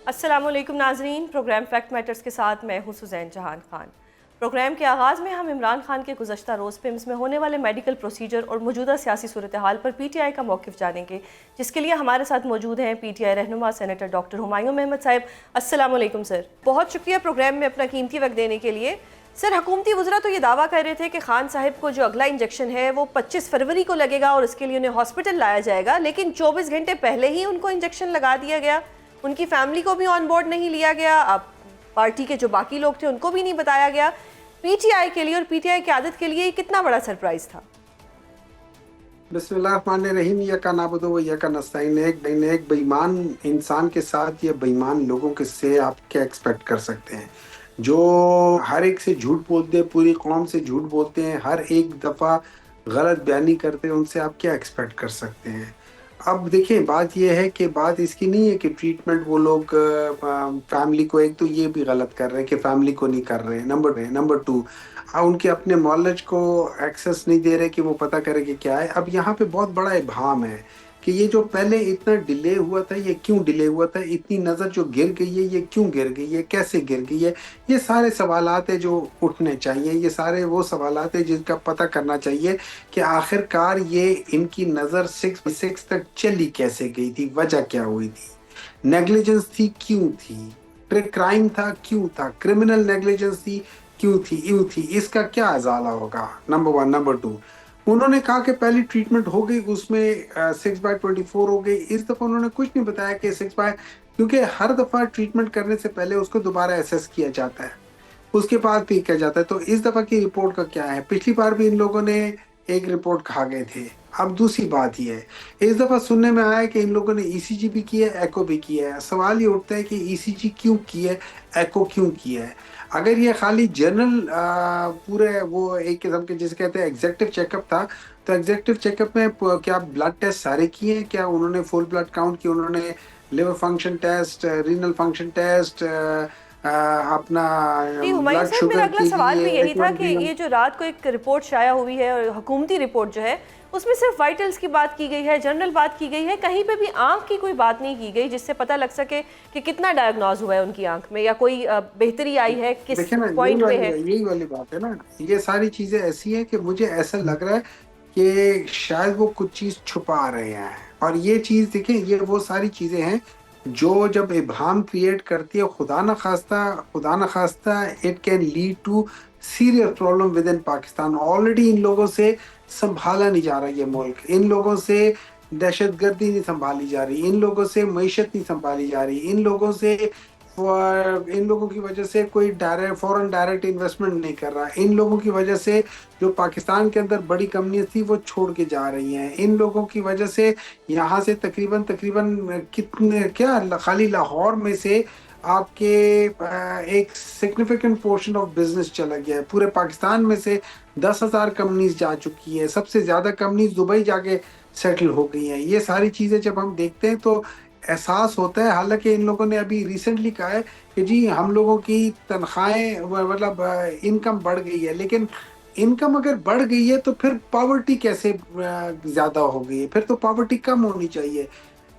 अस्सलामुअलैकुम नाजरीन, programme fact matters के साथ मैं हूँ सुजैन जहान खान। प्रोग्राम के आगाज़ में हम इमरान खान के गुज़श्ता रोज़ पिम्स में होने वाले मेडिकल प्रोसीजर और मौजूदा सियासी सूरत हाल पर PTI का मौक़िफ़ जानेंगे, जिसके लिए हमारे साथ मौजूद हैं PTI रहनुमा सेनेटर डॉक्टर हुमायूं अहमद साहब। अस्सलामुअलैकुम सर, बहुत शुक्रिया प्रोग्राम में अपना कीमती वक्त देने के लिए। सर, हुकूमती वज़रा तो ये दावा कर रहे थे कि खान साहब को जो अगला इंजेक्शन है वो 25 फरवरी को लगेगा और इसके लिए उन्हें हॉस्पिटल लाया जाएगा, लेकिन 24 घंटे पहले ही उनको इंजेक्शन लगा दिया गया। उनकी फैमिली को भी ऑन बोर्ड नहीं लिया गया, अब पार्टी के जो बाकी लोग थे उनको भी नहीं बताया गया। PTI के लिए और PTI की आदत के लिए ये कितना बड़ा सरप्राइज था? बिस्मिल्लाहिर्रहमानिर्रहीम। यका नाबुदु व यका नस्तईन। एक बेईमान इंसान के साथ ये बेईमान लोगों के से आप क्या एक्सपेक्ट कर सकते हैं, जो हर एक से झूठ बोलते हैं, पूरी कौम से झूठ बोलते हैं, हर एक दफ़ा गलत बयानी करते हैं, उनसे आप क्या एक्सपेक्ट कर सकते हैं। अब देखिए, बात यह है कि बात इसकी नहीं है कि ट्रीटमेंट वो लोग फैमिली को, एक तो ये भी गलत कर रहे हैं कि फैमिली को नहीं कर रहे हैं, नंबर टू उनके अपने नॉलेज को एक्सेस नहीं दे रहे कि वो पता करे कि क्या है। अब यहाँ पे बहुत बड़ा इबाम है कि ये जो पहले इतना डिले हुआ था, ये क्यों डिले हुआ था, इतनी नज़र जो गिर गई है ये क्यों गिर गई है, कैसे गिर गई है। ये सारे सवालात है जो उठने चाहिए, ये सारे वो सवालात है जिनका पता करना चाहिए कि आखिरकार ये इनकी नज़र 6 तक चली कैसे गई थी, वजह क्या हुई थी, नेग्लिजेंस थी क्यों थी, क्राइम था क्यों था, क्रिमिनल नेग्लिजेंस थी क्यों थी, यूं थी, इसका क्या अजाला होगा। Number one. नंबर टू, उन्होंने कहा कि पहली ट्रीटमेंट हो गई, उसमें 6/24 हो गई। इस दफ़ा उन्होंने कुछ नहीं बताया कि 6 क्योंकि हर दफ़ा ट्रीटमेंट करने से पहले उसको दोबारा एसेस किया जाता है, उसके बाद भी किया जाता है। तो इस दफ़ा की रिपोर्ट का क्या है, पिछली बार भी इन लोगों ने एक रिपोर्ट खा गए थे। अब दूसरी बात ये है, इस दफ़ा सुनने में आया कि इन लोगों ने ECG भी किया है, एको भी किया है। सवाल ये उठता है कि ECG क्यों किया है, एको क्यों किया है। अगर ये खाली जनरल पूरे वो एक किस्म के जिसे कहते हैं एग्जेक्टिव चेकअप था, तो एग्जेक्टिव चेकअप में क्या ब्लड टेस्ट सारे किए हैं, क्या उन्होंने फुल ब्लड काउंट किया, उन्होंने liver function test, renal function test, अपना जी हुमायूं ब्लड साहब, मेरा शुगर अगला के सवाल लिए भी यही था कि H1B1। ये जो रात को एक रिपोर्ट शाया हुई है और हुकूमती रिपोर्ट जो है उसमें सिर्फ वाइटल्स की बात की गई है, जनरल बात की गई है, कहीं पे भी आंख की कोई बात नहीं की गई जिससे पता लग सके कि कितना डायग्नोज हुआ है उनकी आंख में या कोई बेहतरी आई है, किस देखिए ना, पॉइंट पे है। यही वाली बात है ना। ये सारी चीजें ऐसी है कि मुझे ऐसा लग रहा है कि शायद वो कुछ चीज छुपा रहे हैं। और ये चीज देखिए, ये वो सारी चीजें हैं जो जब इबाम क्रिएट करती है, खुदा न खास्ता it can lead to serious problem within Pakistan. Already इन लोगों से संभाला नहीं जा रहा ये मुल्क, इन लोगों से दहशतगर्दी नहीं संभाली जा रही, इन लोगों से मईशत नहीं संभाली जा रही, इन लोगों की वजह से कोई फॉरेन डायरेक्ट इन्वेस्टमेंट नहीं कर रहा, इन लोगों की वजह से जो पाकिस्तान के अंदर बड़ी कंपनियां थी वो छोड़ के जा रही हैं, इन लोगों की वजह से यहाँ से तकरीबन तकरीबन कितने क्या खाली लाहौर में से आपके एक सिग्निफिकेंट पोर्शन ऑफ बिजनेस चला गया है। पूरे पाकिस्तान में से 10,000 कंपनीज जा चुकी है, सबसे ज्यादा कंपनीज दुबई जाके सेटल हो गई हैं। ये सारी चीजें जब हम देखते हैं तो एहसास होता है। हालांकि इन लोगों ने अभी रिसेंटली कहा है कि जी हम लोगों की तनख्वाहें मतलब इनकम बढ़ गई है, लेकिन इनकम अगर बढ़ गई है तो फिर पॉवर्टी कैसे ज्यादा हो गई है, फिर तो पॉवर्टी कम होनी चाहिए।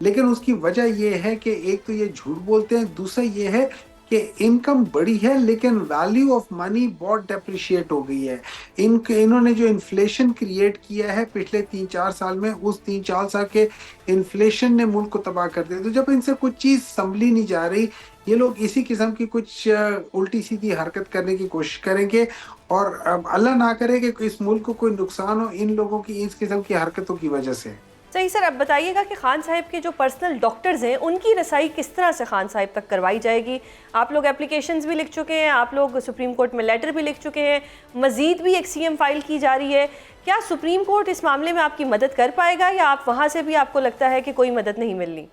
लेकिन उसकी वजह यह है कि एक तो ये झूठ बोलते हैं, दूसरा ये है कि इनकम बढ़ी है लेकिन वैल्यू ऑफ मनी बहुत डेप्रिशिएट हो गई है। इन्होंने जो इन्फ्लेशन क्रिएट किया है पिछले 3-4 साल में, उस 3-4 साल के इन्फ्लेशन ने मुल्क को तबाह कर दिया। तो जब इनसे कुछ चीज संभली नहीं जा रही, ये लोग इसी किस्म की कुछ उल्टी सीधी हरकत करने की कोशिश करेंगे। और अब अल्लाह ना करे कि इस मुल्क को कोई नुकसान हो इन लोगों की इस किस्म की हरकतों की वजह से। सही सर, अब बताइएगा कि खान साहब के जो पर्सनल डॉक्टर्स हैं उनकी रसाई किस तरह से खान साहब तक करवाई जाएगी। आप लोग एप्लीकेशंस भी लिख चुके हैं, आप लोग सुप्रीम कोर्ट में लेटर भी लिख चुके हैं, मजीद भी एक CM फाइल की जा रही है। क्या सुप्रीम कोर्ट इस मामले में आपकी मदद कर पाएगा या आप वहाँ से भी आपको लगता है कि कोई मदद नहीं मिलनी?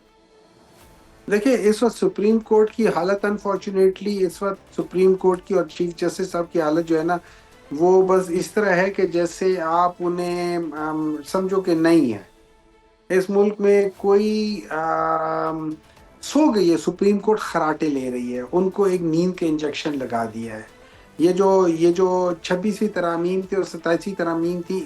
देखिए, इस वक्त सुप्रीम कोर्ट की हालत, अनफॉर्चुनेटली इस वक्त सुप्रीम कोर्ट की और चीफ जस्टिस साहब की हालत जो है ना, वो बस इस तरह है कि जैसे आप उन्हें समझो कि नहीं है। इस मुल्क में कोई सो गई है, सुप्रीम कोर्ट खराटे ले रही है, उनको एक नींद के इंजेक्शन लगा दिया है। ये जो 26वीं तरमीम थी और 27वीं तरमीम थी,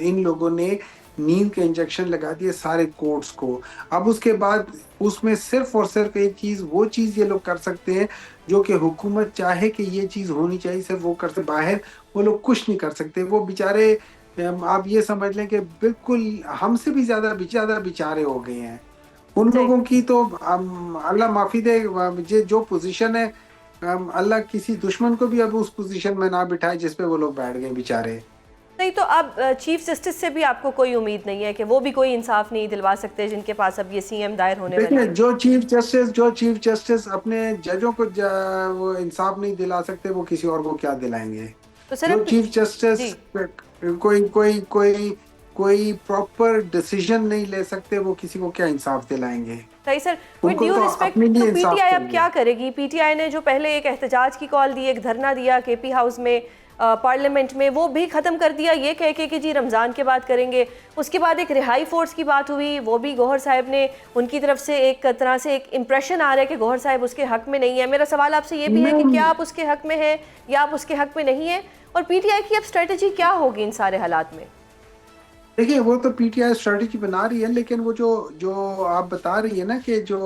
इन लोगों ने नींद के इंजेक्शन लगा दिए सारे कोर्ट्स को। अब उसके बाद उसमें सिर्फ और सिर्फ एक चीज, वो चीज ये लोग कर सकते हैं जो कि हुकूमत चाहे कि ये चीज होनी चाहिए, सिर्फ वो कर सकते। बाहर वो लोग कुछ नहीं कर सकते। वो बेचारे, आप ये समझ लें कि बिल्कुल हमसे भी ज्यादा ज्यादा बेचारे हो गए हैं। उन सही। लोगों की तो अल्लाह माफी दे, जो पोजीशन है, अल्लाह किसी दुश्मन को भी अब उस पोजीशन में ना बिठाए जिस पे वो लोग बैठ गए बेचारे। नहीं तो अब चीफ जस्टिस से भी आपको कोई उम्मीद नहीं है कि वो भी कोई इंसाफ नहीं दिलवा सकते जिनके पास अब ये सीएम दायर होने वाली देखिए, है? जो चीफ जस्टिस अपने जजों को वो इंसाफ नहीं दिला सकते, वो किसी और को क्या दिलाएंगे। तो सर जो अब चीफ जस्टिस जी कोई कोई कोई कोई प्रॉपर डिसीजन नहीं ले सकते, वो किसी को क्या इंसाफ दिलाएंगे। सही सर, विद उनको ड्यू तो रिस्पेक्ट, अपने तो लिए इंसाफ पीटीआई अब चाहिए। क्या करेगी? पीटीआई ने जो पहले एक एहतजाज की कॉल दी, एक धरना दिया केपी हाउस में, पार्लियामेंट में, वो भी ख़त्म कर दिया ये कह के कि जी रमज़ान के बाद करेंगे। उसके बाद एक रिहाई फोर्स की बात हुई, वो भी गौहर साहब ने, उनकी तरफ से एक तरह से एक इम्प्रेशन आ रहा है कि गौहर साहब उसके हक में नहीं है। मेरा सवाल आपसे ये भी है कि क्या आप उसके हक में हैं या आप उसके हक में नहीं हैं, और पीटीआई की अब स्ट्रेटजी क्या होगी इन सारे हालात में? देखिए, वो तो पीटीआई स्ट्रेटेजी बना रही है, लेकिन वो जो जो आप बता रही है ना कि जो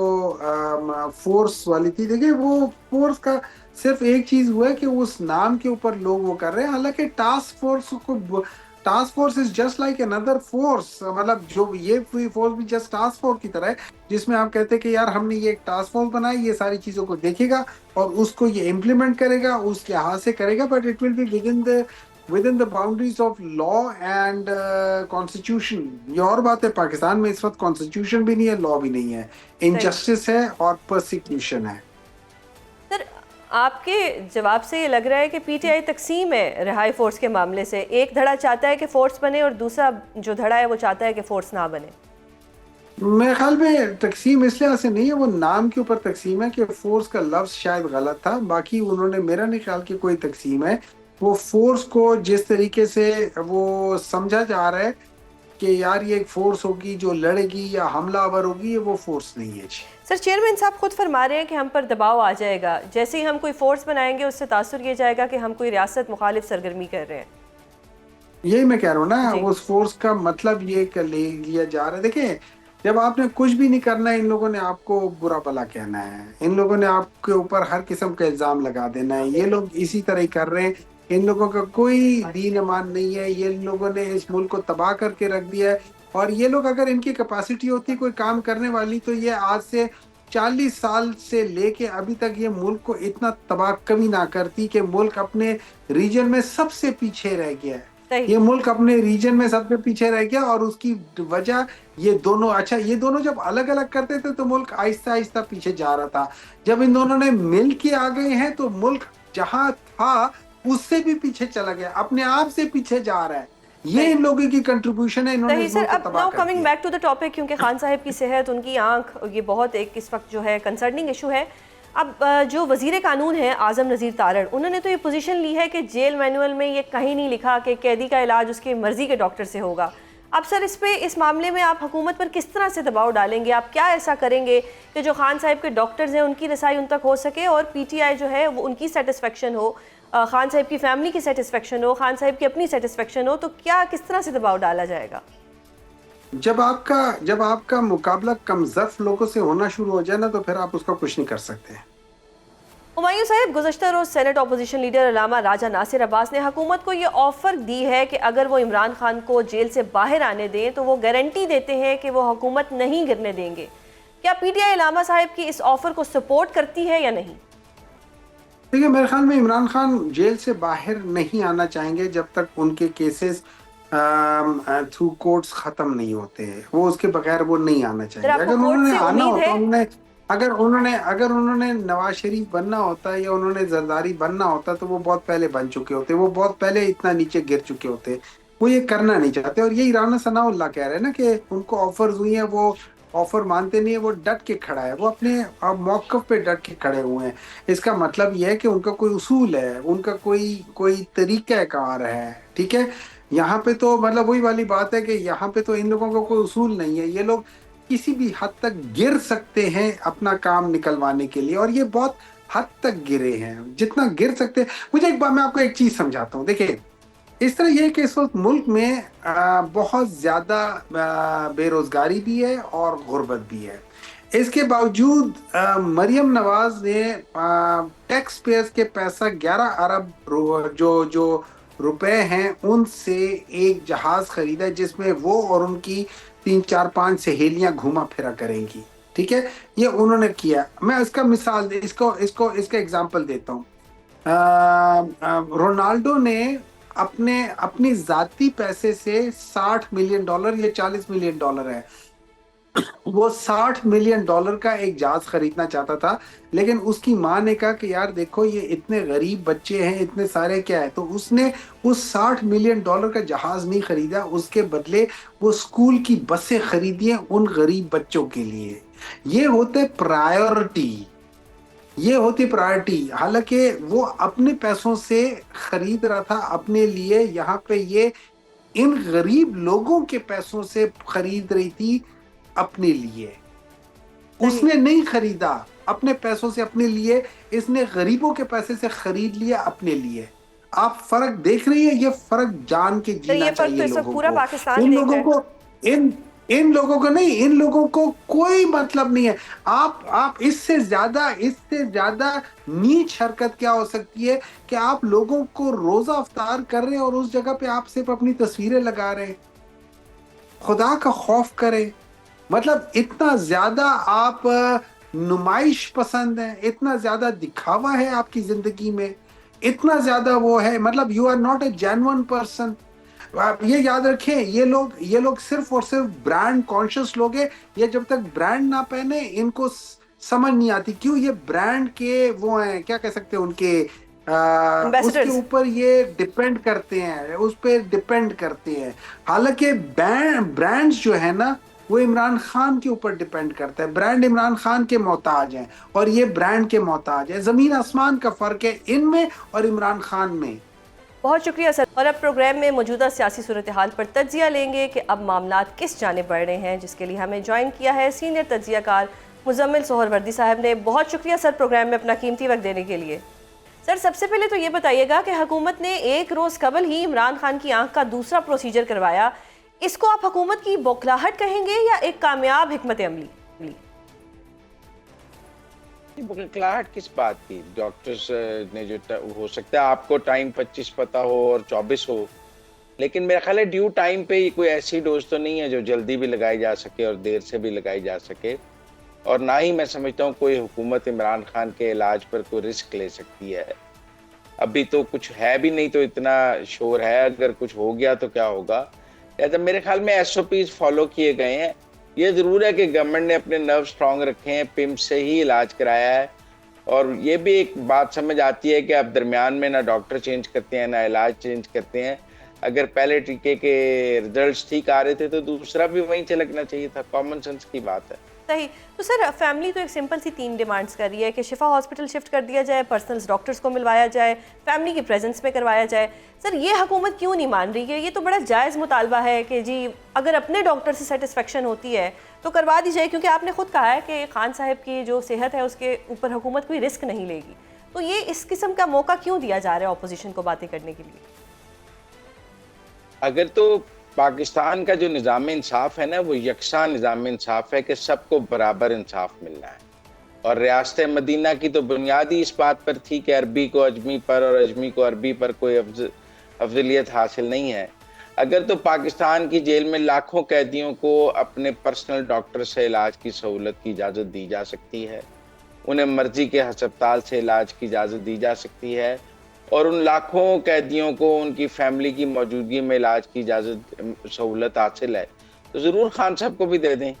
फोर्स वाली थी, देखिए वो फोर्स का सिर्फ एक चीज हुआ है कि उस नाम के ऊपर लोग वो कर रहे हैं। हालांकि task force is just like another force, मतलब जो ये फोर्स भी जस्ट टास्क फोर्स की तरह है, जिसमें आप कहते हैं कि यार हमने ये एक टास्क फोर्स बनाई, ये सारी चीजों को देखेगा और उसको ये इम्प्लीमेंट करेगा, उस लिहाज से करेगा, but it will be within the boundaries of law and constitution। ये और बात है, पाकिस्तान में इस वक्त कॉन्स्टिट्यूशन भी नहीं है, लॉ भी नहीं है, सही। इनजस्टिस है और परसिक्यूशन है। सर, आपके जवाब से ये लग रहा है कि पीटीआई तकसीम है रिहाई फोर्स के मामले से। एक धड़ा चाहता है कि फोर्स बने और दूसरा जो धड़ा है वो चाहता है कि फोर्स ना बने। मेरे ख्याल में तकसीम इस लिहाज से नहीं है, वो नाम के ऊपर तकसीम है कि फोर्स का लफ्ज शायद गलत था। बाकी उन्होंने, मेरा नहीं ख्याल कि कोई तकसीम है। वो फोर्स को जिस तरीके से वो समझा जा रहा है कि यार ये एक फोर्स होगी जो लड़ेगी या हमलावर होगी, ये वो फोर्स नहीं है जी। सर, चेयरमैन साहब खुद फरमा रहे हैं कि हम पर दबाव आ जाएगा, जैसे ही हम कोई फोर्स बनाएंगे उससे तासुर ये जाएगा कि हम कोई रियासत मुखालिफ सरगर्मी कर रहे हैं। यही मैं कह रहा हूँ ना, जी। उस फोर्स का मतलब ये कर ले लिया जा रहा है। देखिए, जब आपने कुछ भी नहीं करना है, इन लोगों ने आपको बुरा भला कहना है, इन लोगों ने आपके ऊपर हर किस्म का इल्जाम लगा देना है। ये लोग इसी तरह ही कर रहे हैं। इन लोगों का कोई दीन ईमान नहीं है। ये लोगों ने इस मुल्क को तबाह करके रख दिया है। और ये लोग, अगर इनकी कैपेसिटी होती कोई काम करने वाली, तो ये आज से 40 साल से लेके अभी तक ये मुल्क को इतना तबाह कभी ना करती कि मुल्क अपने रीजन में सबसे पीछे रह गया है। सही। ये मुल्क अपने रीजन में सबसे पीछे रह गया, और उसकी वजह ये दोनों, अच्छा ये दोनों जब अलग अलग करते थे तो मुल्क आहिस्ता आहिस्ता पीछे जा रहा था। जब इन दोनों ने मिल के आ गए हैं तो मुल्क जहां था उससे भी पीछे चला गया, अपने आप से पीछे जा रहा है। ये इन लोगों की कंट्रीब्यूशन है, इन्होंने सही इस सर, मुल्क को अब तबाह नाउ कर कमिंग दिया। बैक टू द टॉपिक, क्योंकि खान साहब की सेहत, उनकी आंख, ये बहुत एक इस वक्त जो है कंसर्निंग इशू है। अब जो वजीर कानून है आजम नज़ीर तारड़, उन्होंने तो ये पोजीशन ली है कि जेल मैनुअल में ये कहीं नहीं लिखा कि कैदी का इलाज उसकी मर्जी के डॉक्टर से होगा। अब सर, इस मामले में आप हुकूमत पर किस तरह से दबाव डालेंगे? आप क्या ऐसा करेंगे कि जो खान साहब के डॉक्टर्स हैं उनकी रसाई उन तक हो सके और पीटीआई जो है वो उनकी सेटिस्फेक्शन हो, खान साहब की फैमिली की सेटिस्फेक्शन हो, खान साहब की अपनी सेटिस्फेक्शन हो? तो क्या, किस तरह से दबाव डाला जाएगा? जब आपका मुकाबला कमजोर लोगों से होना शुरू हो जाए ना, तो फिर आप उसका कुछ नहीं कर सकते। हुमायूं साहब, गुज़श्ता रोज़ सेनेट अपोजिशन लीडर अल्लामा राजा नासिर अब्बास ने हुकूमत को ये ऑफ़र दी है कि अगर वो इमरान खान को जेल से बाहर आने दें तो वो गारंटी देते हैं कि वो हुकूमत नहीं गिरने देंगे। क्या पीटीआई अल्लामा साहब की इस ऑफ़र को सपोर्ट करती है या नहीं? देखिए, मेरे ख्याल में इमरान खान जेल से बाहर नहीं आना चाहेंगे जब तक उनके केसेस थ्रू कोर्ट्स खत्म नहीं होते। वो उसके बगैर वो नहीं आना सर, चाहेंगे। आपको अगर कोर्ट उन्होंने से आना उम्मीद होता, है? उन्होंने अगर उन्होंने नवाज शरीफ बनना होता या उन्होंने जरदारी बनना होता, तो वो बहुत पहले बन चुके होते। वो बहुत पहले इतना नीचे गिर चुके होते। वो ये करना नहीं चाहते, और यही राना सनाउल्लाह कह रहे हैं ना कि उनको ऑफर्स हुई हैं, वो ऑफर मानते नहीं है। वो डट के खड़ा है, वो अपने मौकफ पे डट के खड़े हुए हैं। इसका मतलब यह है कि उनका कोई उसूल है, उनका कोई कोई तरीका कार है। ठीक है, यहाँ पे तो मतलब वही वाली बात है कि यहाँ पे तो इन लोगों का कोई उसूल नहीं है। ये लोग किसी भी हद तक गिर सकते हैं अपना काम निकलवाने के लिए, और ये बहुत हद तक गिरे हैं, जितना गिर सकते हैं। मुझे एक बार, मैं आपको एक चीज समझाता हूँ। देखिए, इस तरह ये है कि इस वक्त मुल्क में बहुत ज्यादा बेरोजगारी भी है और गुर्बत भी है। इसके बावजूद मरियम नवाज ने टैक्स पेयर्स के पैसा 11 अरब जो जो रुपए हैं उनसे एक जहाज खरीदा जिसमें वो और उनकी 3 4 5 सहेलियां घूमा फिरा करेंगी। ठीक है, ये उन्होंने किया। मैं इसका मिसाल इसको इसको इसका एग्जांपल देता हूँ। रोनाल्डो ने अपने अपनी जाती पैसे से $60 मिलियन, ये $40 मिलियन है, वो $60 मिलियन का एक जहाज खरीदना चाहता था। लेकिन उसकी माँ ने कहा कि यार देखो ये इतने गरीब बच्चे हैं, इतने सारे क्या है, तो उसने उस $60 मिलियन का जहाज नहीं खरीदा, उसके बदले वो स्कूल की बसें खरीदी हैं उन गरीब बच्चों के लिए। ये होते प्रायोरिटी, ये होती प्रायोरिटी। हालांकि वो अपने पैसों से खरीद रहा था अपने लिए, यहाँ पे ये इन गरीब लोगों के पैसों से खरीद रही थी अपने लिए। सही। उसने नहीं खरीदा अपने पैसों से अपने लिए, इसने गरीबों के पैसे से खरीद लिया अपने लिए। आप फर्क देख रही है? ये फर्क जान के सर जीना ये फर्क तो चाहिए इस वक्त लोगों पूरा को। पाकिस्तान इन देख रहा लोगों है। को इन इन लोगों को नहीं, इन लोगों को कोई मतलब नहीं है। आप इससे ज्यादा नीच हरकत क्या हो सकती है कि आप लोगों को रोजा अफ्तार कर रहे हैं और उस जगह पे आप सिर्फ अपनी तस्वीरें लगा रहे हैं। खुदा का खौफ करें। मतलब इतना ज्यादा आप नुमाइश पसंद है, इतना ज्यादा दिखावा है आपकी जिंदगी में, इतना ज्यादा वो है, मतलब you are not a genuine person. आप ये याद रखें, ये लोग सिर्फ और सिर्फ ब्रांड कॉन्शियस लोग हैं। ये जब तक ब्रांड ना पहने इनको समझ नहीं आती क्यों ये ब्रांड के वो हैं, क्या कह सकते हैं उनके उसके एम्बेसडर्स। ऊपर ये डिपेंड करते हैं, उस पर डिपेंड करते हैं। हालांकि ब्रांड्स जो है ना वो इमरान खान के ऊपर डिपेंड करता है। ब्रांड इमरान खान के मोहताज हैं और ये ब्रांड के मोहताज है। जमीन आसमान का फर्क है इनमें और इमरान खान में। बहुत शुक्रिया सर। और अब प्रोग्राम में मौजूदा सियासी सूरत हाल पर तज्जिया लेंगे कि अब मामला किस जानिब बढ़ रहे हैं, जिसके लिए हमें ज्वाइन किया है सीनियर तज्जियाकार मुजम्मिल सोहरवर्दी साहब ने। बहुत शुक्रिया सर प्रोग्राम में अपना कीमती वक्त देने के लिए। सर सबसे पहले तो ये बताइएगा कि हुकूमत ने एक रोज़ कबल ही इमरान खान की आंख का दूसरा प्रोसीजर करवाया, इसको आप हुकूमत की बौखलाहट कहेंगे या एक कामयाब हिकमत अमली? बुखलाहट किस बात की? डॉक्टर्स ने जो हो सकता है आपको टाइम 25 पता हो और 24 हो, लेकिन मेरा ख्याल है ड्यू टाइम पे कोई ऐसी डोज तो नहीं है जो जल्दी भी लगाई जा सके और देर से भी लगाई जा सके। और ना ही मैं समझता हूँ कोई हुकूमत इमरान खान के इलाज पर कोई रिस्क ले सकती है। अभी तो कुछ है भी नहीं, तो इतना शोर है, अगर कुछ हो गया तो क्या होगा। या जब मेरे ख्याल में SOPs फॉलो किए गए हैं। ये जरूर है कि गवर्नमेंट ने अपने नर्व स्ट्रांग रखे हैं, पिम्प से ही इलाज कराया है। और ये भी एक बात समझ आती है कि आप दरमियान में ना डॉक्टर चेंज करते हैं ना इलाज चेंज करते हैं। अगर पहले टीके के रिजल्ट्स ठीक आ रहे थे तो दूसरा भी वहीं से लगना चाहिए था। कॉमन सेंस की बात है। सही। तो सर फैमिली तो एक सिंपल सी 3 डिमांड्स कर रही है कि शिफा हॉस्पिटल शिफ्ट कर दिया जाए, पर्सनल डॉक्टर्स को मिलवाया जाए, फैमिली की प्रेजेंस में करवाया जाए। सर ये हुकूमत क्यों नहीं मान रही है? ये तो बड़ा जायज़ मुतालबा है कि जी अगर अपने डॉक्टर से सेटिस्फेक्शन होती है तो करवा दी जाए, क्योंकि आपने खुद कहा है कि खान साहब की जो सेहत है उसके ऊपर हुकूमत कोई रिस्क नहीं लेगी। तो ये इस किस्म का मौका क्यों दिया जा रहा है अपोजिशन को बातें करने के लिए? अगर तो पाकिस्तान का जो निज़ाम इंसाफ है ना, वो यकसा निज़ाम इंसाफ है कि सबको बराबर इंसाफ मिलना है। और रियासत मदीना की तो बुनियादी इस बात पर थी कि अरबी को अजमी पर और अजमी को अरबी पर कोई अफजलियत हासिल नहीं है। अगर तो पाकिस्तान की जेल में लाखों कैदियों को अपने पर्सनल डॉक्टर से इलाज की सहूलत की इजाज़त दी जा सकती है, उन्हें मर्जी के अस्पताल से इलाज की इजाज़त दी जा सकती है, और उन लाखों कैदियों को उनकी फैमिली की मौजूदगी में इलाज की इजाज़त सहूलत हासिल है, तो ज़रूर खान साहब को भी दे दें।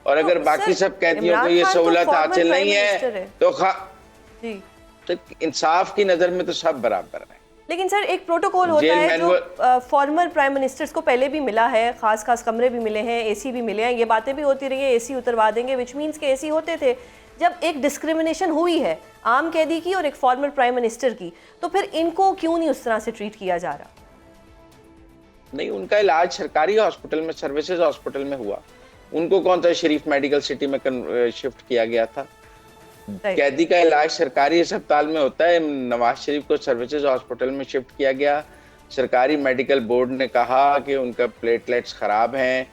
और अगर बाकी सब कैदियों को ये सहूलत हासिल नहीं है तो इंसाफ की नज़र में तो सब बराबर है। लेकिन सर एक प्रोटोकॉल होता है जो फॉर्मर प्राइम मिनिस्टर्स को पहले भी मिला है, खास कमरे भी मिले हैं, AC भी मिले हैं, ये बातें भी होती रही है AC उतरवा देंगे, विच मीन्स के AC होते थे। जब एक डिस्क्रिमिनेशन हुई है आम कैदी की और एक फॉर्मर प्राइम मिनिस्टर की, तो फिर इनको क्यों नहीं उस तरह से ट्रीट किया जा रहा? नहीं, उनका इलाज सरकारी हॉस्पिटल में, सर्विसेज हॉस्पिटल में हुआ। उनको कौन सा शरीफ मेडिकल सिटी में शिफ्ट किया गया था? कैदी का इलाज सरकारी अस्पताल में होता है। नवाज शरीफ को सर्विसेज हॉस्पिटल में शिफ्ट किया गया, सरकारी मेडिकल बोर्ड ने कहा कि उनका प्लेटलेट्स खराब हैं।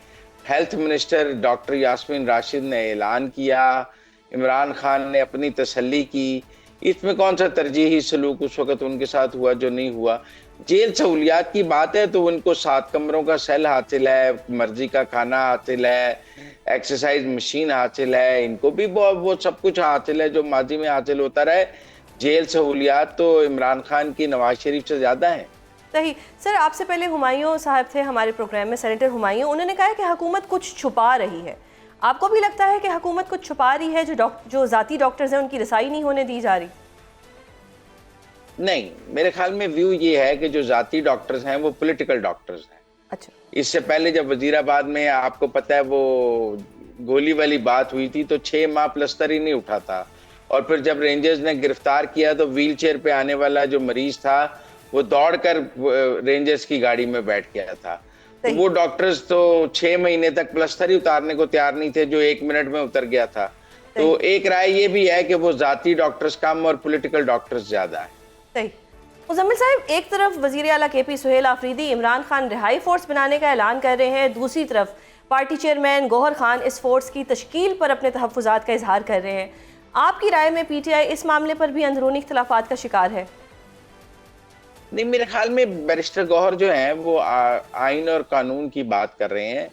Health minister doctor Yasmin Rashid ने ऐलान किया, इमरान खान ने अपनी तसल्ली की। इसमें कौन सा तरजीही सलूक उस वक्त उनके साथ हुआ जो नहीं हुआ। जेल सहूलियात की बात है तो उनको 7 कमरों का सेल हासिल है, मर्जी का खाना हासिल है, एक्सरसाइज मशीन हासिल है, इनको भी वो सब कुछ हासिल है जो माजी में हासिल होता रहे। जेल सहूलियात तो इमरान खान की नवाज शरीफ से ज्यादा है। सही सर, आपसे पहले हुमायूं साहब थे हमारे प्रोग्राम में, सेनेटर हुमायूं, उन्होंने कहा है कि हुकूमत कुछ छुपा रही है। आपको भी लगता है कि हुकूमत कुछ छुपा रही है, जो ज़ाती डॉक्टर्स हैं उनकी रसाई नहीं होने दी जा रही? नहीं, मेरे ख्याल में व्यू ये है कि जो जाती डॉक्टर्स हैं वो पॉलिटिकल डॉक्टर्स हैं। अच्छा। इससे पहले जब वजीराबाद में आपको पता है वो गोली वाली बात हुई थी तो 6 माह प्लस्तर ही नहीं उठा था, और फिर जब रेंजर्स ने गिरफ्तार किया तो व्हील चेयर पे आने वाला जो मरीज था वो दौड़कर रेंजर्स की गाड़ी में बैठ गया था। तो वो डॉक्टर्स तो 6 महीने तक प्लस्तर ही उतारने को तैयार नहीं थे जो 1 मिनट में उतर गया था। तो एक राय ये भी है कि वो जाती डॉक्टर्स कम और पॉलिटिकल डॉक्टर्स ज्यादा है। सही। मुजम्मिल साहब, एक तरफ वज़ीर आला KP सुहेल आफरीदी इमरान खान रिहाई फोर्स बनाने का ऐलान कर रहे हैं, दूसरी तरफ पार्टी चेयरमैन गौहर खान इस फोर्स की तश्कील पर अपने तहफ़्फ़ुज़ात का इजहार कर रहे हैं। आपकी राय में PTI इस मामले पर भी अंदरूनी इख्तिलाफात का शिकार है? नहीं, मेरे ख्याल में बैरिस्टर गौहर जो है वो आइन और कानून की बात कर रहे हैं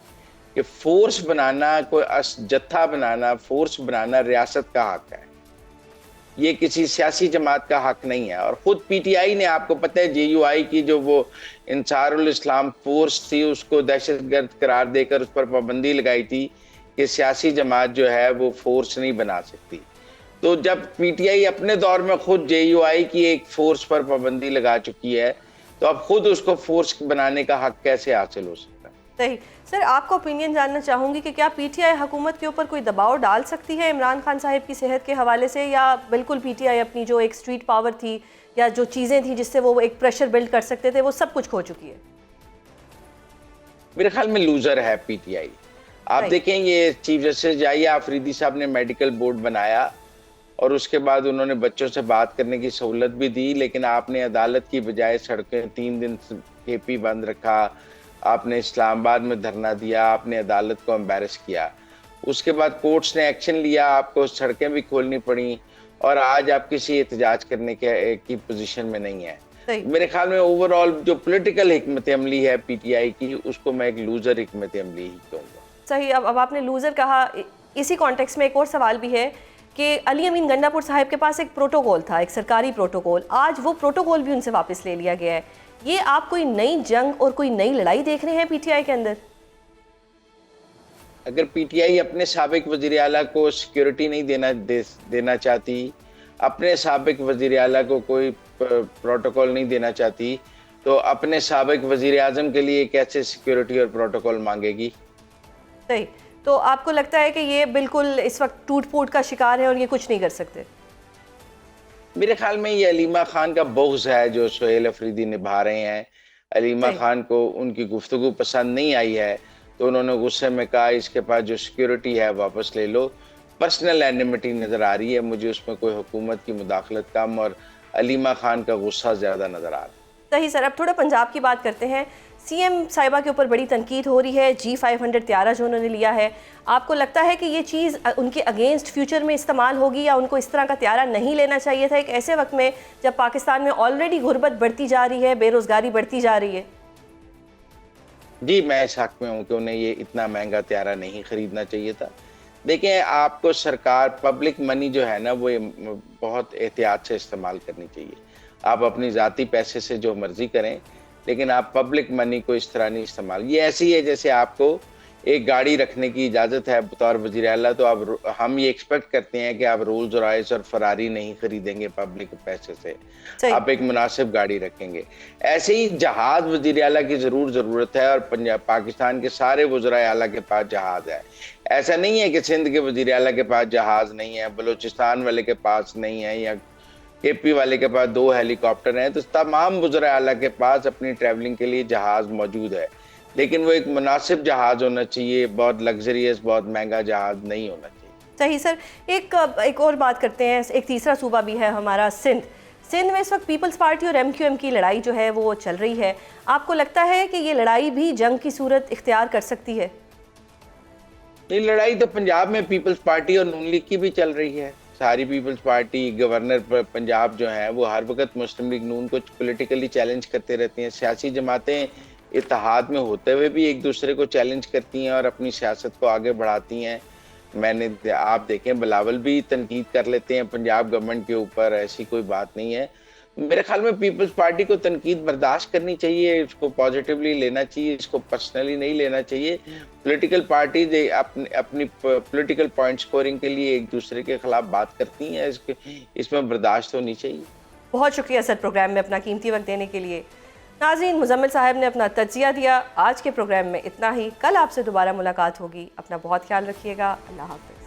कि फोर्स बनाना, कोई जत्था बनाना, फोर्स बनाना रियासत का हक है, ये किसी सियासी जमात का हक नहीं है। और खुद PTI ने, आपको पता है, JUI की जो वो इंसारुल इस्लाम फोर्स थी उसको दहशतगर्द करार देकर उस पर पाबंदी लगाई थी कि सियासी जमात जो है वो फोर्स नहीं बना सकती। तो जब PTI अपने दौर में खुद JUI की एक फोर्स पर पाबंदी लगा चुकी है तो अब खुद उसको फोर्स बनाने का हक कैसे हासिल हो सकता है? सही। सर, आपका ओपिनियन जानना चाहूँगी कि क्या PTI हुकूमत के ऊपर कोई दबाव डाल सकती है इमरान खान साहिब की सेहत के हवाले से, या बिल्कुल PTI अपनी जो एक स्ट्रीट पावर थी या जो चीज़ें थी जिससे वो एक प्रेशर बिल्ड कर सकते थे वो सब कुछ खो चुकी है? मेरे ख्याल में लूजर है PTI। आप देखें, ये चीफ जस्टिस जाहिया आफरीदी साहब ने मेडिकल बोर्ड बनाया और उसके बाद उन्होंने बच्चों से बात करने की सहूलत भी दी, लेकिन आपने अदालत की बजाय सड़कें 3 दिन KP बंद रखा, आपने इस्लामाबाद में धरना दिया, आपने अदालत को एम्बैरस किया। उसके बाद कोर्ट्स ने एक्शन लिया, आपको सड़कें भी खोलनी पड़ी और आज आप किसी एहतजाज करने की पोजीशन में नहीं है। मेरे ख्याल में ओवरऑल जो पॉलिटिकल हिकमत अमली है PTI की, उसको मैं एक लूजर हिकमत अमली ही कहूँगा। सही। अब आपने लूजर कहा, इसी कॉन्टेक्स्ट में एक और सवाल भी है कि अली अमीन गंडापुर साहिब के पास एक प्रोटोकॉल था, एक सरकारी प्रोटोकॉल, आज वो प्रोटोकॉल भी उनसे वापस ले लिया गया है। ये आप कोई नई जंग और कोई नई लड़ाई देख रहे हैं PTI के अंदर? अगर PTI अपने साबिक वजीर आला को सिक्योरिटी नहीं देना चाहती, अपने साबिक वजीर आला को कोई प्रोटोकॉल नहीं देना चाहती, तो अपने साबिक वजीर आजम के लिए कैसे सिक्योरिटी और प्रोटोकॉल मांगेगी? सही। तो आपको लगता है कि ये बिल्कुल इस वक्त टूट फूट का शिकार है और ये कुछ नहीं कर सकते? मेरे ख्याल में ये अलीमा खान का बुग़्ज़ है जो सुहेल अफरीदी निभा रहे हैं। अलीमा खान को उनकी गुफ्तगू पसंद नहीं आई है तो उन्होंने गुस्से में कहा इसके पास जो सिक्योरिटी है वापस ले लो। पर्सनल एनिमिटी नज़र आ रही है मुझे उसमें, कोई हुकूमत की मुदाखलत कम और अलीमा खान का गुस्सा ज़्यादा नज़र आ रहा है। सही सर, अब थोड़ा पंजाब की बात करते हैं। CM साहिबा के ऊपर बड़ी तनकीद हो रही है, G500 त्यारा जो उन्होंने लिया है, आपको लगता है कि ये चीज़ उनके अगेंस्ट फ्यूचर में इस्तेमाल होगी या उनको इस तरह का त्यारा नहीं लेना चाहिए था एक ऐसे वक्त में जब पाकिस्तान में ऑलरेडी गुर्बत बढ़ती जा रही है, बेरोज़गारी बढ़ती जा रही है? जी, मैं इस हक में हूँ कि उन्हें ये इतना महंगा त्यारा नहीं खरीदना चाहिए था। देखें, आपको सरकार पब्लिक मनी जो है ना वो बहुत एहतियात से इस्तेमाल करनी चाहिए। आप अपनी ज़ाती पैसे से जो मर्जी करें, लेकिन आप पब्लिक मनी को इस तरह नहीं इस्तेमाल। ये ऐसी है जैसे आपको एक गाड़ी रखने की इजाज़त है बतौर वज़ीर आला, तो अब हम ये एक्सपेक्ट करते हैं कि आप रोल्स रॉयस और फरारी नहीं खरीदेंगे पब्लिक पैसे से, आप एक मुनासिब गाड़ी रखेंगे। ऐसे ही जहाज़ वज़ीर आला की ज़रूरत है और पाकिस्तान के सारे वज़राए आला के पास जहाज़ है। ऐसा नहीं है कि सिंध के वज़ीर आला के पास जहाज़ नहीं है, बलूचिस्तान वाले के पास नहीं है या KP वाले के पास 2 हेलीकॉप्टर हैं। तो तमाम वज़राए आला के पास अपनी ट्रैवलिंग के लिए जहाज़ मौजूद है, लेकिन वो एक मुनासिब जहाज़ होना चाहिए, बहुत लग्जरियस, बहुत महंगा जहाज़ नहीं होना चाहिए। सही सर, एक और बात करते हैं। एक तीसरा सूबा भी है हमारा सिंध। सिंध में इस वक्त पीपल्स पार्टी और MQM की लड़ाई जो है वो चल रही है, आपको लगता है कि ये लड़ाई भी जंग की सूरत इख्तियार कर सकती है? ये लड़ाई तो पंजाब में पीपल्स पार्टी और नून लीग की भी चल रही है। सारी पीपल्स पार्टी, गवर्नर पंजाब जो है वो हर वक्त मुस्लिम लीग नून को पॉलिटिकली चैलेंज करते रहते हैं। सियासी जमातें इत्तेहाद में होते हुए भी एक दूसरे को चैलेंज करती हैं और अपनी सियासत को आगे बढ़ाती हैं। आप देखें, बिलावल भी तनकीद कर लेते हैं पंजाब गवर्नमेंट के ऊपर, ऐसी कोई बात नहीं है। मेरे ख्याल में पीपल्स पार्टी को तनकीद बर्दाश्त करनी चाहिए, इसको पॉजिटिवली लेना चाहिए, इसको पर्सनली नहीं लेना चाहिए। पॉलिटिकल पार्टीज अपनी पॉलिटिकल पॉइंट स्कोरिंग के लिए एक दूसरे के खिलाफ बात करती हैं, इसमें बर्दाश्त होनी चाहिए। बहुत शुक्रिया सर, प्रोग्राम में अपना कीमती वक्त देने के लिए। नाज़रीन, मुज़म्मिल साहब ने अपना तज्जिया दिया। आज के प्रोग्राम में इतना ही। कल आपसे दोबारा मुलाकात होगी। अपना बहुत ख्याल रखिएगा। अल्लाह हाफ़िज़।